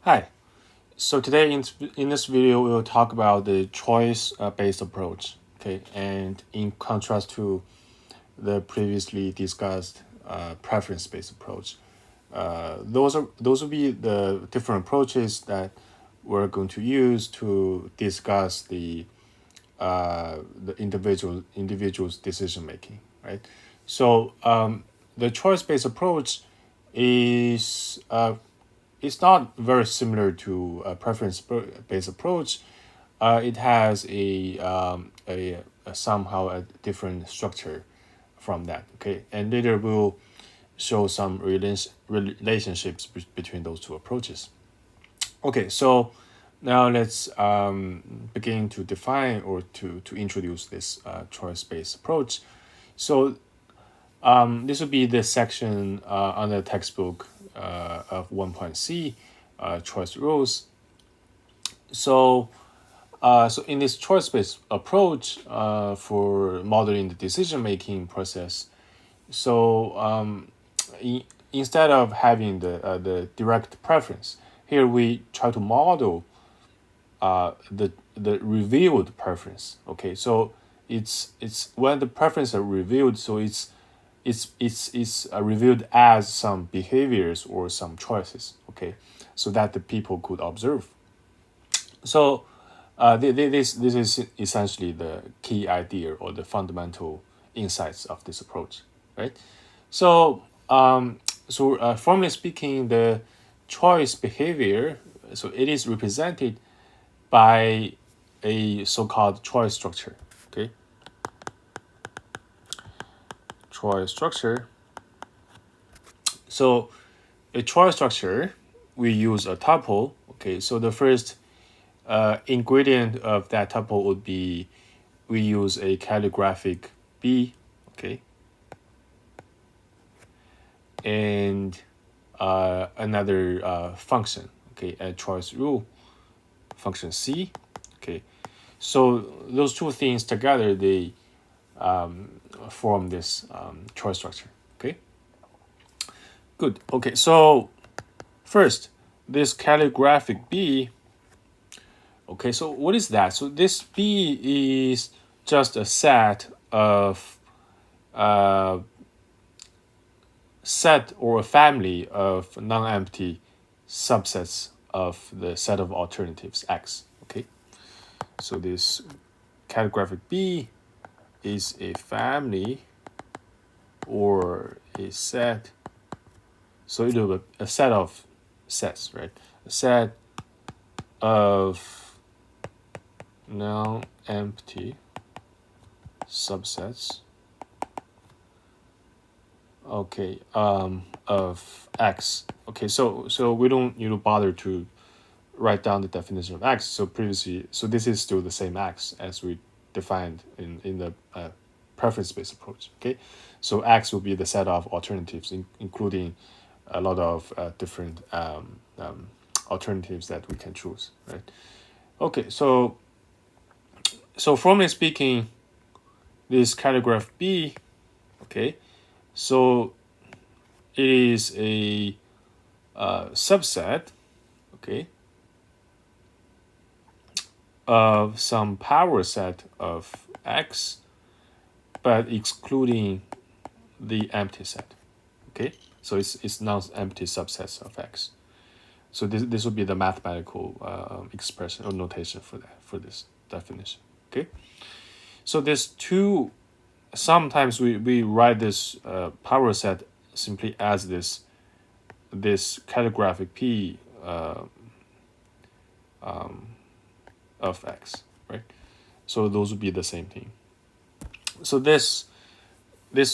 Hi. So today in this video, we'll talk about the choice-based approach. Okay, and in contrast to the previously discussed preference-based approach, those will be the different approaches that we're going to use to discuss the individual's decision making. Right. So the choice-based approach is it's not very similar to a preference-based approach. It has a somehow a different structure from that. Okay, and later we'll show some relationships between those two approaches. Okay, so now let's begin to define or to introduce this choice-based approach. So this would be the section on the textbook of 1.c, choice rules. So in this choice-based approach for modeling the decision-making process, so instead of having the direct preference, here we try to model the revealed preference. Okay, so it's when the preferences are revealed, so it's revealed as some behaviors or some choices. Okay, so that the people could observe. So this is essentially the key idea or the fundamental insights of this approach, right? So formally speaking, the choice behavior, so it is represented by a so-called choice structure. Okay, choice structure. So a choice structure, we use a tuple. Okay, so the first ingredient of that tuple would be we use a calligraphic B. Okay, and another function. Okay, a choice rule function C. Okay, so those two things together, they form this choice structure. Okay, good. Okay, so first, this calligraphic B. Okay, so what is that? So this B is just a set or a family of non-empty subsets of the set of alternatives X. Okay, so this calligraphic B is a family or a set. So it will be a set of sets, right? A set of non-empty subsets. Okay, of X. Okay, so we don't need to bother to write down the definition of X. So this is still the same X as we defined in the preference-based approach. Okay, so X will be the set of alternatives, including a lot of different alternatives that we can choose. Right. Okay, so formally speaking, this calligraph B. Okay, so it is a subset. Okay, of some power set of X, but excluding the empty set. Okay, so it's non-empty subsets of X. So this would be the mathematical expression or notation for this definition. Okay, so there's two. Sometimes we write this power set simply as this calligraphic P of X, right? So those would be the same thing. So this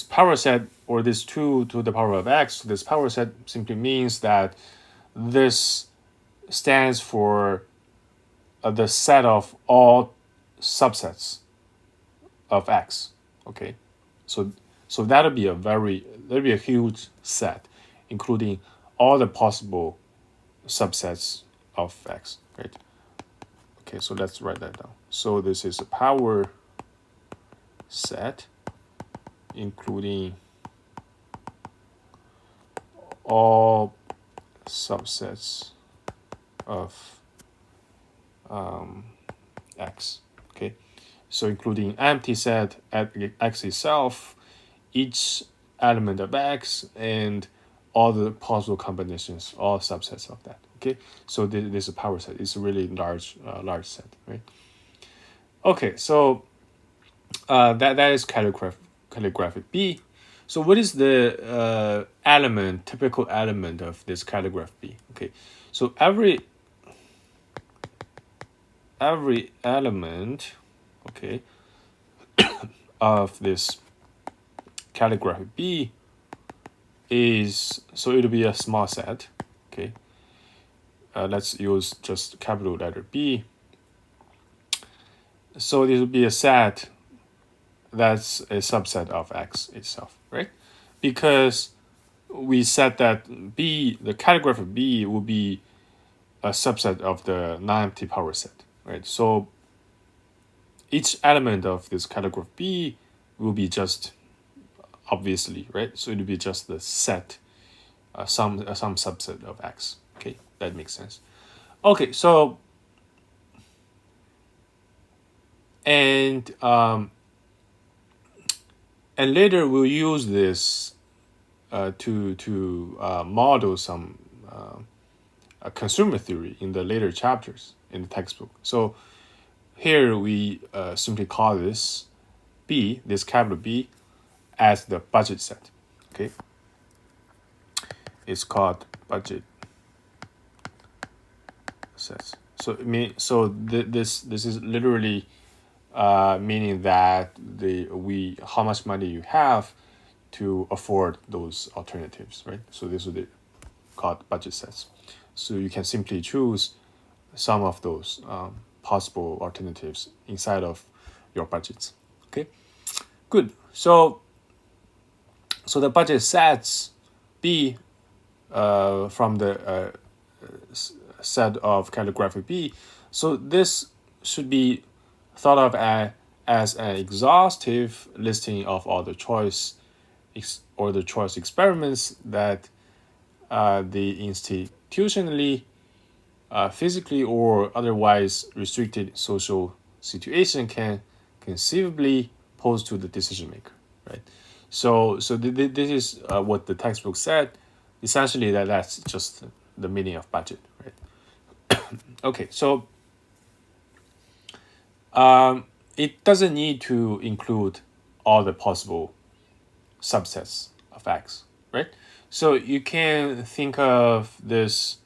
power set, or this 2 to the power of X, this power set simply means that this stands for the set of all subsets of X. Okay, so that'll be a huge set, including all the possible subsets of X. Right. Okay, so let's write that down. So this is a power set including all subsets of X. Okay, so including empty set at X itself, each element of X, and all the possible combinations, all subsets of that. Okay, so this is a power set. It's a really large set, right? Okay, so that is calligraphic B. So what is the typical element of this calligraph B? Okay, so every element, okay, of this calligraphic B is, so it'll be a small set, okay. Let's use just capital letter B. So this will be a set that's a subset of X itself, right? Because we said that B, the calligraphic B, will be a subset of the non-empty power set, right? So each element of this calligraph B will be just, obviously, right? So it will be just the set, some subset of X. Okay, that makes sense. Okay, so and later we'll use this to model some consumer theory in the later chapters in the textbook. So here we simply call this B, this capital B, as the budget set. Okay, it's called budget sets. So this is literally meaning that how much money you have to afford those alternatives, right? So this would be called budget sets. So you can simply choose some of those possible alternatives inside of your budgets. Okay, good. So the budget sets B from the set of calligraphic B. So this should be thought of as an exhaustive listing of all the choice experiments that the institutionally, physically, or otherwise restricted social situation can conceivably pose to the decision maker, right? So this is what the textbook said. Essentially, that's just the meaning of budget, right? Okay, so it doesn't need to include all the possible subsets of X, right? So you can think of this.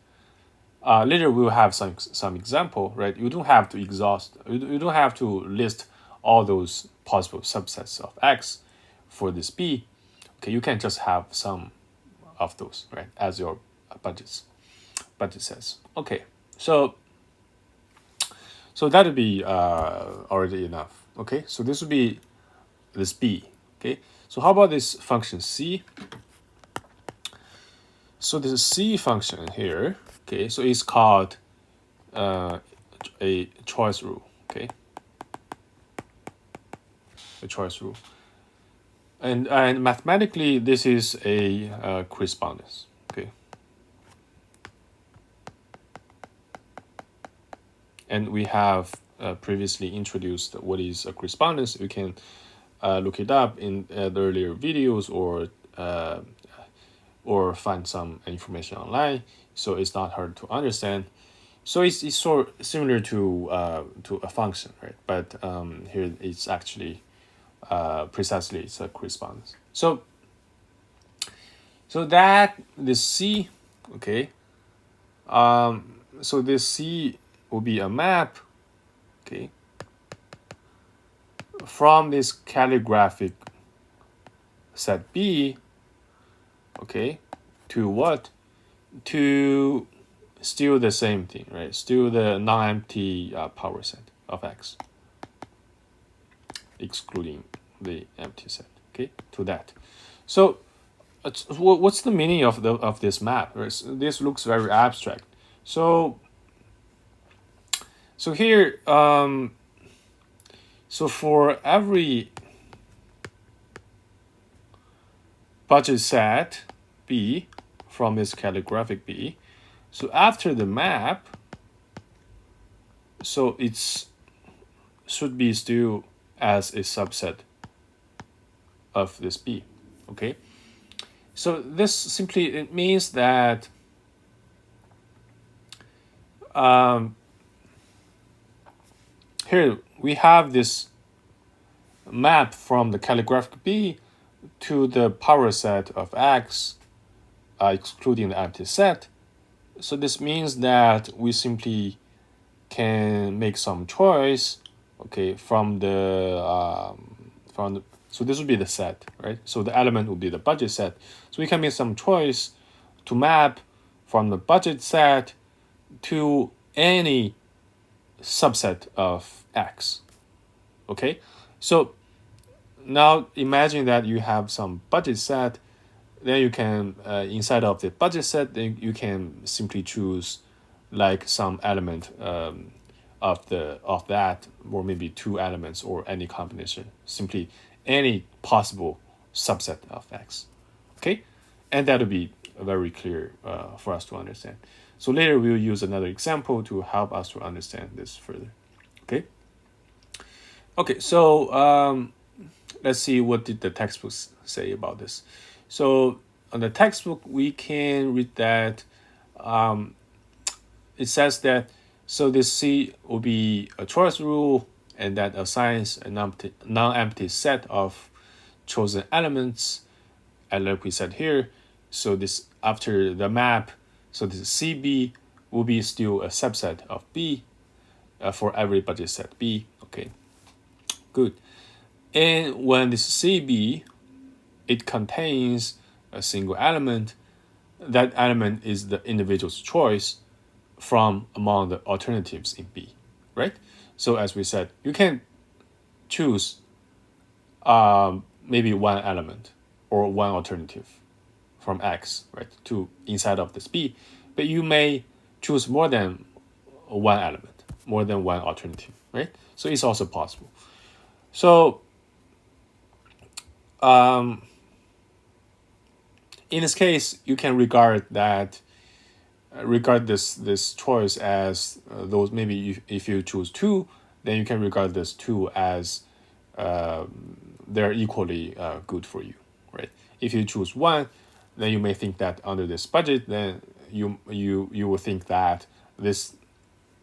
Later we'll have some example, right? You don't have to exhaust. You don't have to list all those possible subsets of X for this B. Okay, you can just have some of those, right, as your budget sets. Okay, so that would be already enough. Okay, so this would be this B. Okay, so how about this function C? So this C function here, okay, so it's called a choice rule, okay, a choice rule, and mathematically this is a correspondence, okay, and we have previously introduced what is a correspondence. You can look it up in the earlier videos or find some information online, so it's not hard to understand. So it's sort of similar to a function, right? But here it's actually precisely it's a correspondence. So that this C, okay, so this C will be a map, okay, from this calligraphic set B, okay, to what? To still the same thing, right? Still the non-empty power set of X, excluding the empty set, okay, to that. So what's the meaning of this map? Right? This looks very abstract. So here, so for every budget set B from this calligraphic B, so after the map, so it's should be still as a subset of this B. Okay, so this simply it means that here we have this map from the calligraphic B to the power set of X, excluding the empty set. So this means that we simply can make some choice, okay, from the so this would be the set, right? So the element would be the budget set. So we can make some choice to map from the budget set to any subset of X. Okay, so now imagine that you have some budget set, then you can inside of the budget set, then you can simply choose like some element of that, or maybe two elements or any combination, simply any possible subset of X. Okay, and that will be very clear for us to understand. So later we'll use another example to help us to understand this further. Okay. Okay, so let's see what did the textbooks say about this. So on the textbook, we can read that it says that so this C will be a choice rule and that assigns a non-empty set of chosen elements, and like we said here, so this after the map, so this CB will be still a subset of B for every budget set B. Okay, good. And when this CB, it contains a single element, that element is the individual's choice from among the alternatives in B, right? So as we said, you can choose maybe one element or one alternative from X, right, to inside of this B, but you may choose more than one element, more than one alternative, right? So it's also possible. So in this case, you can regard this choice as those, maybe if you choose two, then you can regard this two as they're equally good for you, right? If you choose one, then you may think that under this budget, then you will think that this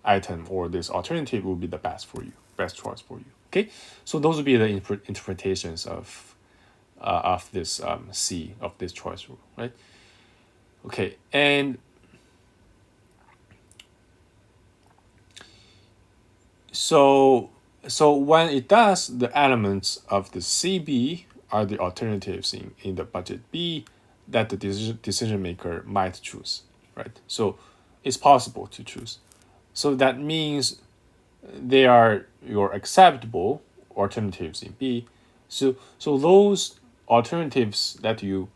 item or this alternative will be the best for you, best choice for you. Okay, so those would be the interpretations of this C, of this choice rule, right? Okay, and so when it does, the elements of the CB are the alternatives in the budget B that the decision maker might choose, right? So it's possible to choose. So that means they are your acceptable alternatives in B. So those alternatives that you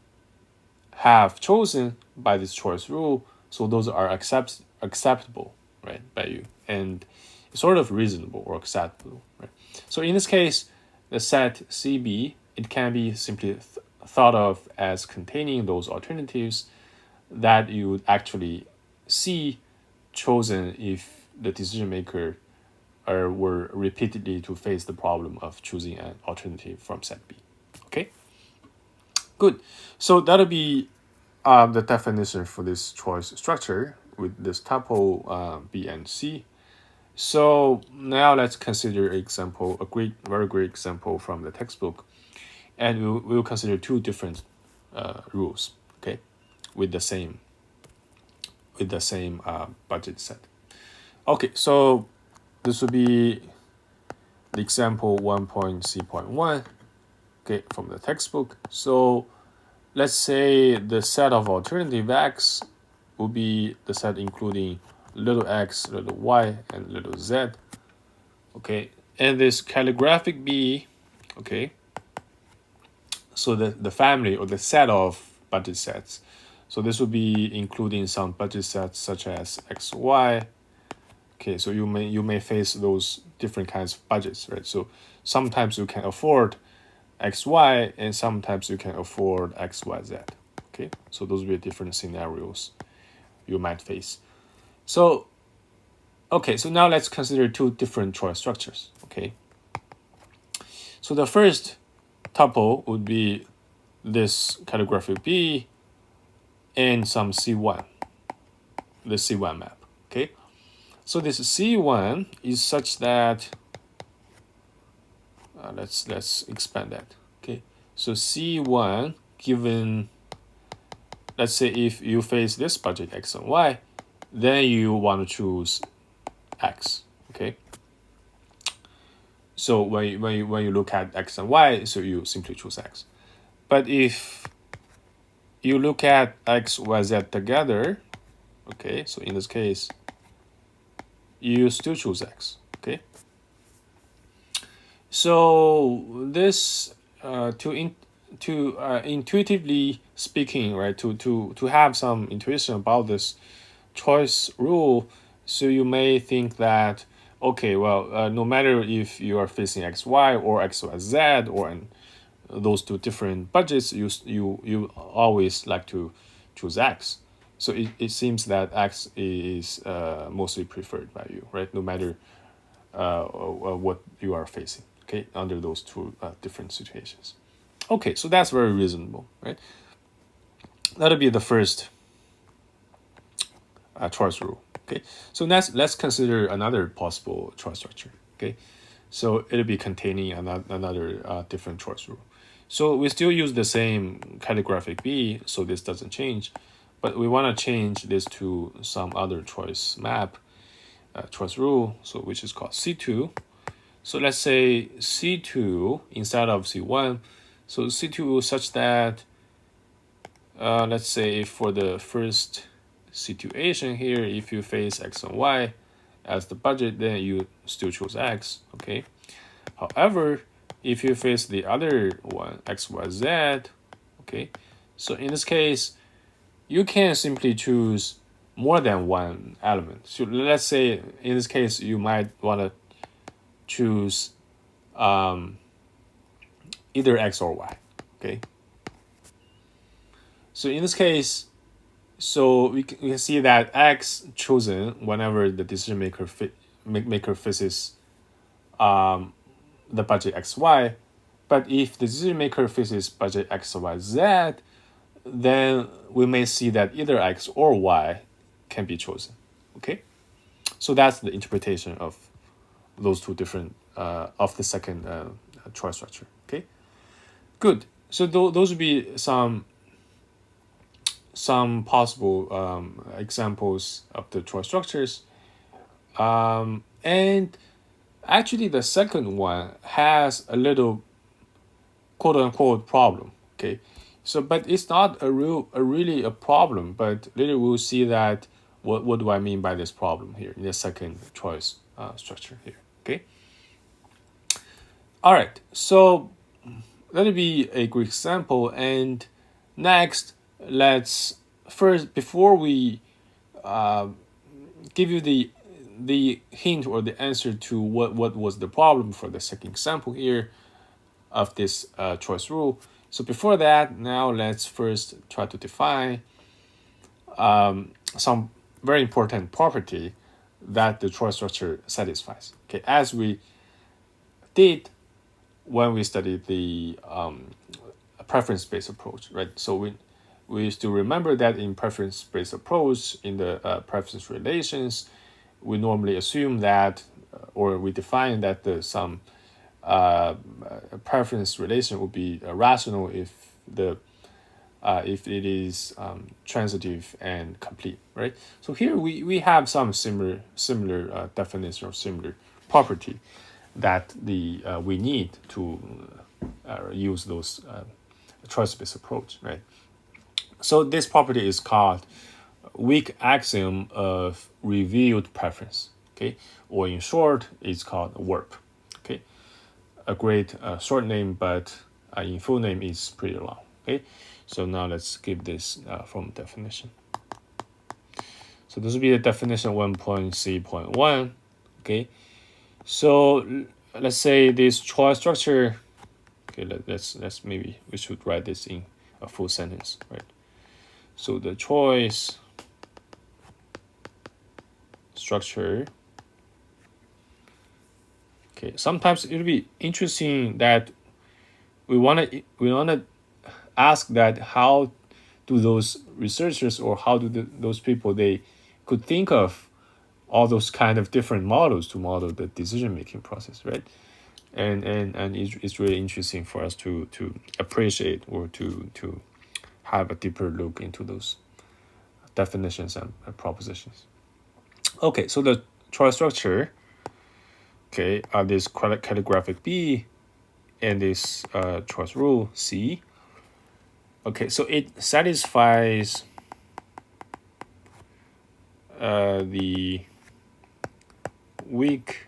have chosen by this choice rule, so those are acceptable, right, by you, and sort of reasonable or acceptable, right? So in this case, the set CB, it can be simply thought of as containing those alternatives that you would actually see chosen if the decision maker were repeatedly to face the problem of choosing an alternative from set B. Okay, good. So that'll be the definition for this choice structure with this tuple B and C. So now let's consider an example, very great example from the textbook, and we'll consider two different rules, okay, with the same budget set. Okay, so this will be the example 1.C.1, okay, from the textbook. So let's say the set of alternative X will be the set including little x, little y, and little z. Okay, and this calligraphic B, okay, so the family or the set of budget sets. So this will be including some budget sets such as x, y. Okay, so you may face those different kinds of budgets, right? So sometimes you can afford x, y, and sometimes you can afford x, y, z. Okay, so those will be different scenarios you might face. So Okay, so now let's consider two different choice structures. Okay, so the first tuple would be this calligraphic B and some C1, the C1 map. Okay, so this C1 is such that let's expand that. Okay, so C1 given, let's say if you face this budget X and Y, then you want to choose X. Okay, so when you look at X and Y, so you simply choose X. But if you look at X, Y, Z together, okay, so in this case, you still choose X. Okay, so this intuitively speaking, right, to have some intuition about this choice rule, so you may think that, okay, well, no matter if you are facing XY or XYZ or those two different budgets, you always like to choose X. So it seems that X is mostly preferred by you, right? No matter what you are facing, okay, under those two different situations. Okay, so that's very reasonable, right? That'll be the first choice rule. Okay, so let's consider another possible choice structure. Okay, so it'll be containing another different choice rule. So we still use the same calligraphic B, so this doesn't change, but we want to change this to some other choice map, choice rule, so which is called C2. So let's say C2 instead of C1. So C2 such that, let's say for the first situation here, if you face X and Y as the budget, then you still choose X, okay? However, if you face the other one, X, Y, Z, okay? So in this case, you can simply choose more than one element. So let's say in this case, you might want to choose either X or Y, okay? So in this case, so we can see that X chosen whenever the decision maker faces the budget XY, but if the decision maker faces budget XYZ, then we may see that either X or Y can be chosen. Okay, so that's the interpretation of those two different of the second choice structure. Okay, good. So those would be some possible examples of the choice structures. And actually, the second one has a little quote unquote problem. Okay, so but it's not really a problem. But later we'll see that what do I mean by this problem here in the second choice structure here. Okay. All right. So that'll be a Greek example. And next, let's first before we give you the hint or the answer to what was the problem for the second example here of this choice rule. So before that, now let's first try to define some very important property that the choice structure satisfies. Okay, as we did when we studied the preference-based approach, right? So we still remember that in preference-based approach, in the preference relations, we normally assume that, or we define that the some preference relation would be rational if it is transitive and complete, right? So here we have some similar definition or similar property that we need to use those choice-based approach, right? So this property is called weak axiom of revealed preference, okay? Or in short, it's called WERP, okay? A great short name, but in full name is pretty long, okay? So now let's give this from definition. So this will be the definition 1.c.1, okay? So let's say this choice structure, okay, let's maybe we should write this in a full sentence, right? So the choice structure Okay, sometimes it'll be interesting that we wanna ask that how do those researchers or how do those people they could think of all those kind of different models to model the decision making process, right? And it's really interesting for us to appreciate or to have a deeper look into those definitions and propositions. Okay, so the choice structure, okay, this calligraphic B and this choice rule C. Okay, so it satisfies the weak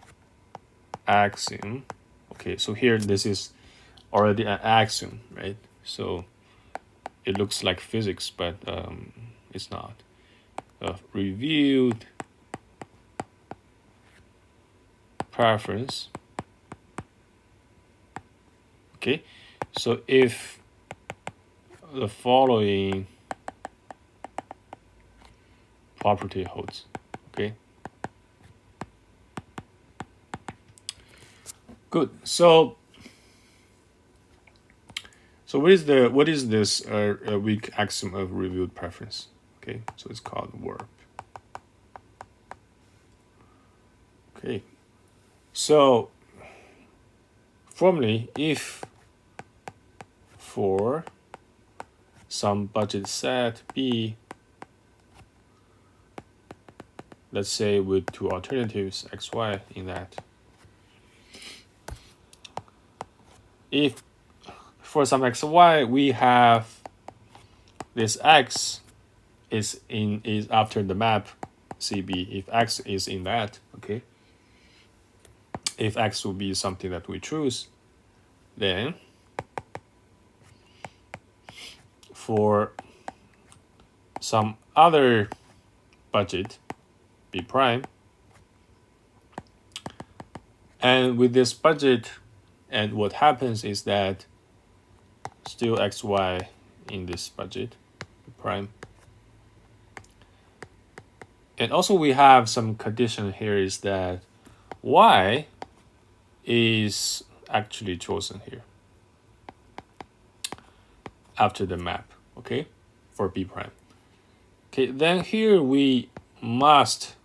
axiom. Okay, so here this is already an axiom, right? So it looks like physics, but it's not. Reviewed preference. Okay, so if the following property holds, okay. Good. So what is this weak axiom of reviewed preference? Okay, so it's called warp. Okay, so formally, if for some budget set B, let's say with two alternatives x, y in that, if for some x, y we have this x is after the map CB, if x is in that, okay, if x will be something that we choose, then for some other budget B prime, and with this budget, and what happens is that still xy in this budget B prime, and also we have some condition here is that y is actually chosen here after the map, okay, for B prime. Okay, then here we must,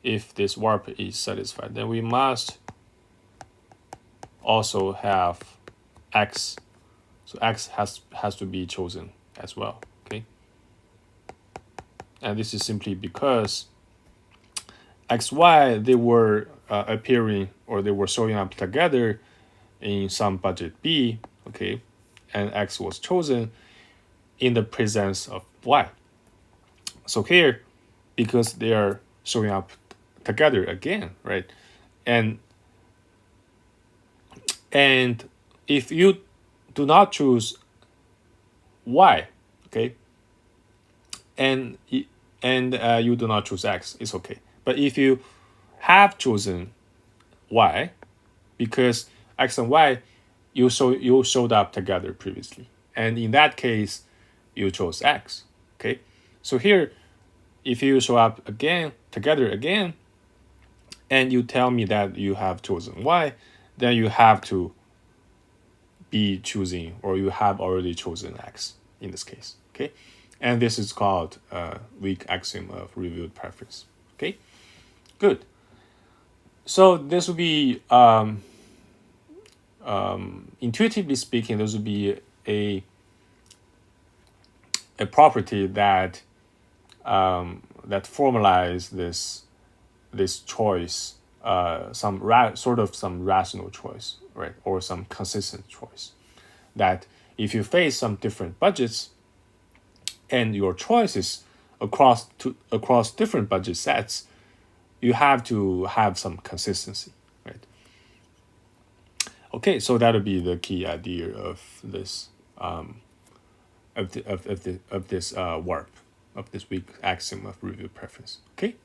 if this warp is satisfied, then we must also have x, so x has to be chosen as well, okay, and this is simply because xy they were appearing or they were showing up together in some budget B, okay, and x was chosen in the presence of y. So here, because they are showing up together again, right, and if you do not choose y, okay, and you do not choose x, it's okay. But if you have chosen y, because x and y you showed up together previously, and in that case you chose x, okay. So here, if you show up again together again, and you tell me that you have chosen y, then you have to be choosing, or you have already chosen x in this case, okay. And this is called weak axiom of reviewed preference, okay. Good. So this would be intuitively speaking, this would be a property that that formalize this choice, some rational choice, right, or some consistent choice. That if you face some different budgets, and your choices across different budget sets, you have to have some consistency, right? Okay, so that would be the key idea of this warp, of this weak axiom of review preference. Okay.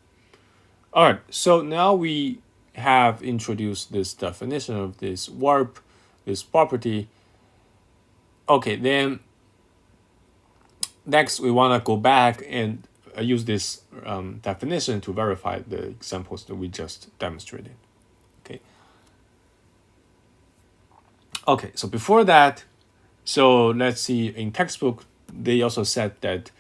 All right. So now we have introduced this definition of this warp, this property. Okay, then next we want to go back and use this definition to verify the examples that we just demonstrated. Okay. Okay, so before that, so let's see, in textbook, they also said that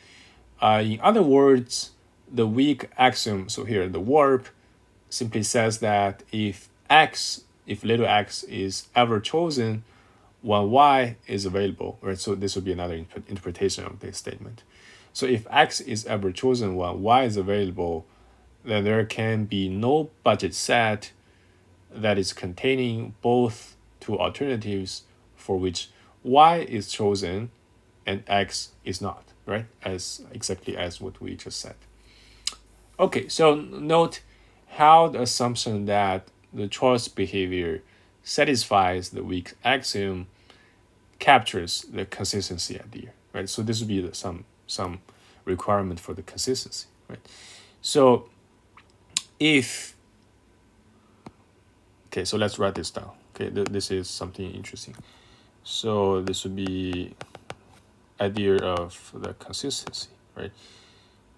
in other words, the weak axiom, so here the warp, simply says that if little x is ever chosen, when y is available, right? So this would be another interpretation of this statement. So if x is ever chosen when y is available, then there can be no budget set that is containing both two alternatives for which y is chosen and x is not, right? As exactly as what we just said. Okay, so note how the assumption that the choice behavior satisfies the weak axiom captures the consistency idea, right? So this would be some requirement for the consistency, right? So if okay, so let's write this down. Okay, this is something interesting. So this would be idea of the consistency, right?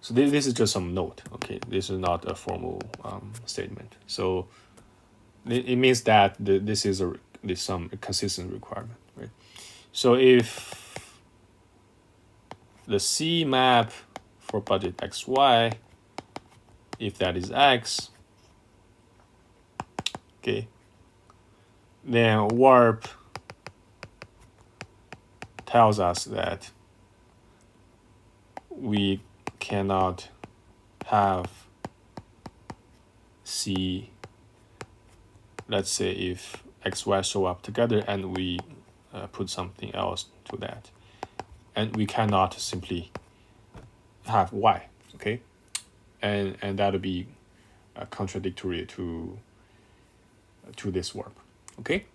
So this is just some note. Okay, this is not a formal statement. So it means that this is some consistent requirement, right? So if the C map for budget XY, if that is X, okay, then warp tells us that we cannot have C, let's say if XY show up together and we put something else to that, and we cannot simply have Y, okay, and that would be contradictory to this warp, okay.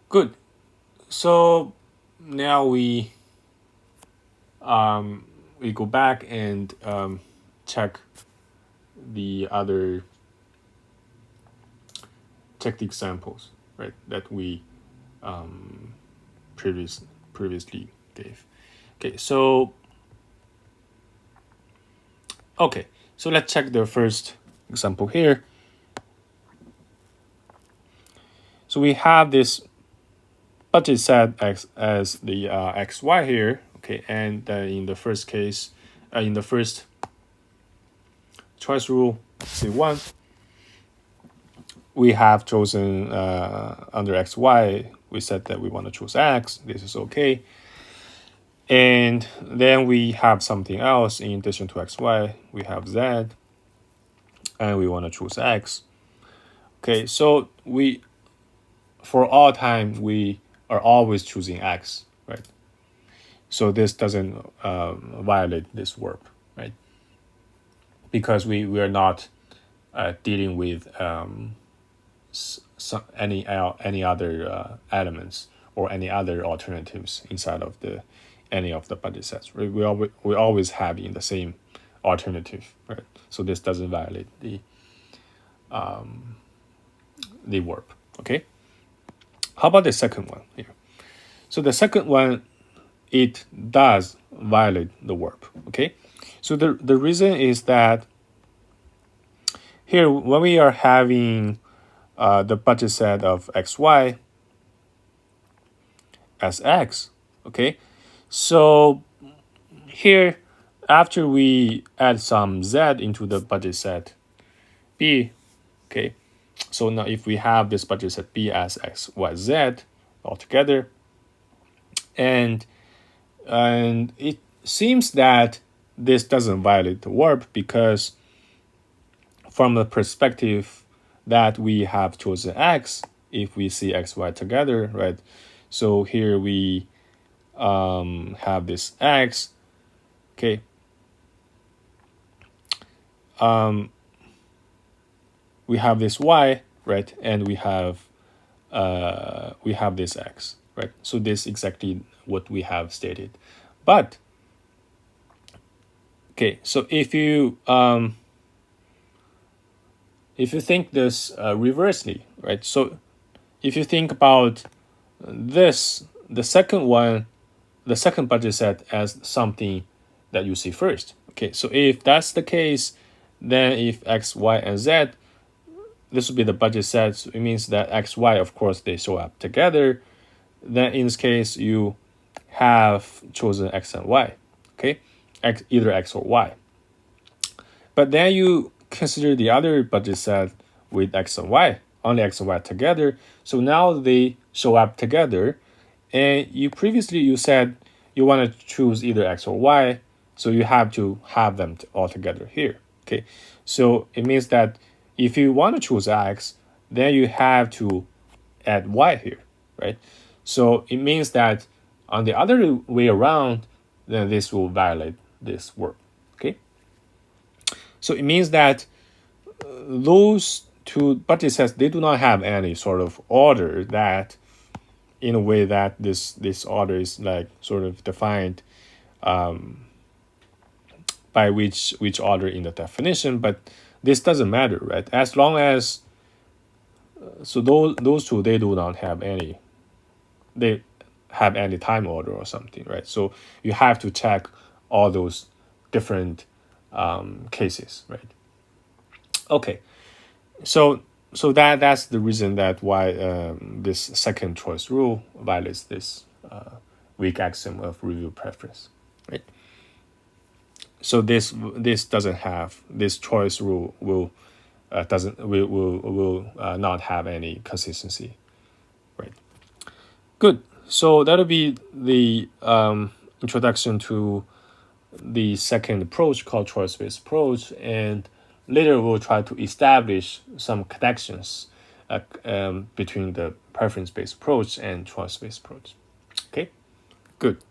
Good. So now we go back and check the examples, right, that we previously gave. Okay, so let's check the first example here. So we have this budget set as the xy here, okay, and in the first case, in the first choice rule, C1, we have chosen under xy, we said that we want to choose x, this is okay. And then we have something else in addition to xy, we have z, and we want to choose x. Okay, so for all time, we are always choosing x, right? So this doesn't violate this warp, right? Because we are not dealing with any other elements or any other alternatives inside of any of the budget sets. We always have in the same alternative, right? So this doesn't violate the warp. Okay. How about the second one here? So the second one, it does violate the warp. Okay. So the reason is that here when we are having the budget set of xy as x, okay, so here after we add some z into the budget set b, okay, so now if we have this budget set b as x, y, z altogether, and it seems that this doesn't violate the warp because from the perspective that we have chosen x, if we see x, y together, right? So here we have this x, okay. We have this y, right, and we have this x, right? So this is exactly what we have stated. But okay, so if you think this reversely, right? So if you think about this, the second budget set as something that you see first. Okay, so if that's the case, then if x, y, and z this would be the budget set. So it means that X, Y, of course, they show up together. Then in this case, you have chosen X and Y, okay? Either X or Y. But then you consider the other budget set with X and Y, only X and Y together. So now they show up together. And you said you want to choose either X or Y. So you have to have them all together here, okay? So it means that if you want to choose X, then you have to add Y here, right? So it means that on the other way around, then this will violate this word, okay? So it means that those two budget sets, they do not have any sort of order that, in a way that this order is like sort of defined by which order in the definition, but this doesn't matter, right? As long as so those two, they do not have any time order or something, right? So you have to check all those different cases, right? Okay, so that's the reason that why this second choice rule violates this weak axiom of review preference, right? So this doesn't have this choice rule will not have any consistency, right? Good. So that'll be the introduction to the second approach called choice-based approach, and later we'll try to establish some connections between the preference-based approach and choice-based approach. Okay, good.